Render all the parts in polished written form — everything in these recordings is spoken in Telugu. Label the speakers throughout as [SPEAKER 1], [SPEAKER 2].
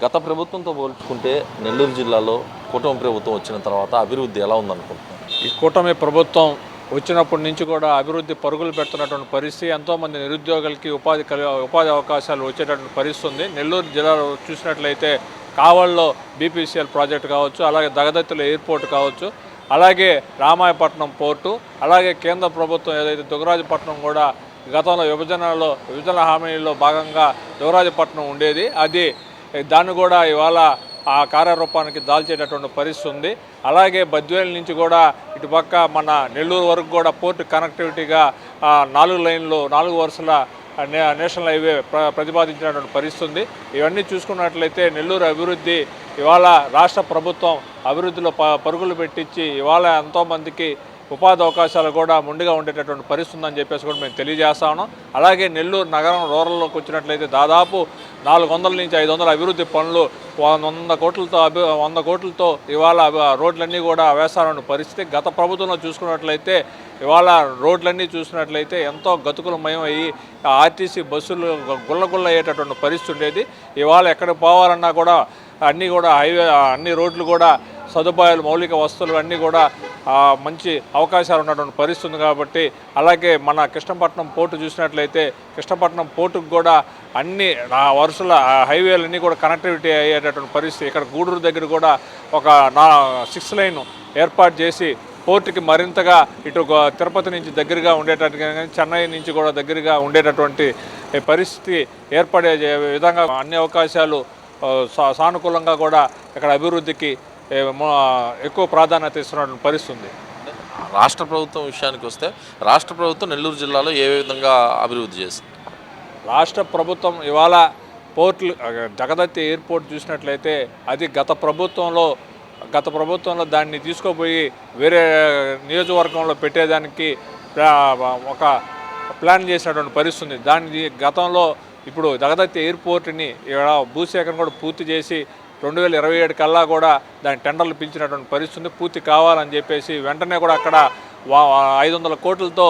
[SPEAKER 1] గత ప్రభుత్వంతో పోల్చుకుంటే నెల్లూరు జిల్లాలో కూటమి ప్రభుత్వం వచ్చిన తర్వాత అభివృద్ధి ఎలా ఉందనుకుంటున్నారు?
[SPEAKER 2] ఈ కూటమి ప్రభుత్వం వచ్చినప్పటి నుంచి కూడా అభివృద్ధి పరుగులు పెడుతున్నటువంటి పరిస్థితి, ఎంతోమంది నిరుద్యోగులకి ఉపాధి అవకాశాలు వచ్చేటటువంటి పరిస్థితి ఉంది. నెల్లూరు జిల్లాలో చూసినట్లయితే కావల్లో బీపీసీఎల్ ప్రాజెక్టు కావచ్చు, అలాగే దగదత్తుల ఎయిర్పోర్ట్ కావచ్చు, అలాగే రామాయపట్నం పోర్టు, అలాగే కేంద్ర ప్రభుత్వం ఏదైతే దుగరాజపట్నం కూడా గతంలో విభజన హామీల్లో భాగంగా దుగరాజపట్నం ఉండేది, దాన్ని కూడా ఇవాళ ఆ కార్యరూపానికి దాల్చేటటువంటి పరిస్థితి ఉంది. అలాగే బద్వేల్ నుంచి కూడా ఇటుపక్క మన నెల్లూరు వరకు కూడా పోర్టు కనెక్టివిటీగా 4 లైన్లు 4 వరుసల నేషనల్ హైవే ప్రతిపాదించినటువంటి పరిస్థితి ఉంది. ఇవన్నీ చూసుకున్నట్లయితే నెల్లూరు అభివృద్ధి ఇవాళ రాష్ట్ర ప్రభుత్వం అభివృద్ధిలో పరుగులు పెట్టించి ఇవాళ ఎంతోమందికి ఉపాధి అవకాశాలు కూడా ముందుగా ఉండేటటువంటి పరిస్థితి ఉందని చెప్పేసి కూడా మేము తెలియజేస్తా ఉన్నాం. అలాగే నెల్లూరు నగరం రూరల్లోకి వచ్చినట్లయితే దాదాపు 400 నుంచి 500 అభివృద్ధి పనులు 100 కోట్లతో ఇవాళ రోడ్లన్నీ కూడా వేస్తారన్న పరిస్థితి. గత ప్రభుత్వంలో చూసుకున్నట్లయితే ఇవాళ రోడ్లన్నీ చూసినట్లయితే ఎంతో గతుకులమయం అయ్యి ఆర్టీసీ బస్సులు గుళ్ళగుళ్ళ అయ్యేటటువంటి పరిస్థితి ఉండేది. ఇవాళ ఎక్కడికి పోవాలన్నా కూడా అన్ని రోడ్లు కూడా సదుపాయాలు, మౌలిక వస్తువులు అన్నీ కూడా మంచి అవకాశాలు ఉన్నటువంటి పరిస్థితి ఉంది. కాబట్టి అలాగే మన కృష్ణపట్నం పోర్టు చూసినట్లయితే కృష్ణపట్నం పోర్టుకు కూడా అన్ని వరుసల హైవేలన్నీ కూడా కనెక్టివిటీ అయ్యేటటువంటి పరిస్థితి. ఇక్కడ గూడూరు దగ్గర కూడా ఒక 6 లైన్ ఏర్పాటు చేసి పోర్టుకి మరింతగా ఇటు తిరుపతి నుంచి దగ్గరగా ఉండేటట్టుగా, చెన్నై నుంచి కూడా దగ్గరగా ఉండేటటువంటి పరిస్థితి ఏర్పడే విధంగా అన్ని అవకాశాలు సానుకూలంగా కూడా ఇక్కడ అభివృద్ధికి ఎక్కువ ప్రాధాన్యత ఇస్తున్న పరిస్థితి ఉంది.
[SPEAKER 1] రాష్ట్ర ప్రభుత్వం విషయానికి వస్తే రాష్ట్ర ప్రభుత్వం నెల్లూరు జిల్లాలో ఏ విధంగా అభివృద్ధి చేస్తుంది?
[SPEAKER 2] రాష్ట్ర ప్రభుత్వం ఇవాళ పోర్టులు జగదత్తి ఎయిర్పోర్ట్ చూసినట్లయితే అది గత ప్రభుత్వంలో దాన్ని తీసుకుపోయి వేరే నియోజకవర్గంలో పెట్టేదానికి ఒక ప్లాన్ చేసినటువంటి పరిస్థితి ఉంది. దాన్ని గతంలో ఇప్పుడు జగదత్తి ఎయిర్పోర్ట్ని ఇక్కడ భూసేకరణ కూడా పూర్తి చేసి 2027 కల్లా కూడా దాని టెండర్లు పిలిచినటువంటి పరిస్థితి పూర్తి కావాలని చెప్పేసి వెంటనే కూడా అక్కడ 500 కోట్లతో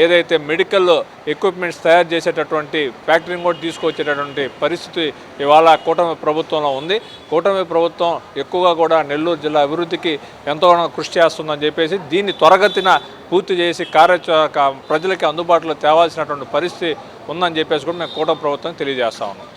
[SPEAKER 2] ఏదైతే మెడికల్ ఎక్విప్మెంట్స్ తయారు చేసేటటువంటి ఫ్యాక్టరీని కూడా తీసుకొచ్చేటటువంటి పరిస్థితి ఇవాళ కూటమి ప్రభుత్వంలో ఉంది. కూటమి ప్రభుత్వం ఎక్కువగా కూడా నెల్లూరు జిల్లా అభివృద్ధికి ఎంతో కృషి చేస్తుందని చెప్పేసి దీన్ని త్వరగతిన పూర్తి చేసి ప్రజలకి అందుబాటులో తేవాల్సినటువంటి పరిస్థితి ఉందని చెప్పేసి కూడా మేము కూటమి ప్రభుత్వం తెలియజేస్తా ఉన్నాం.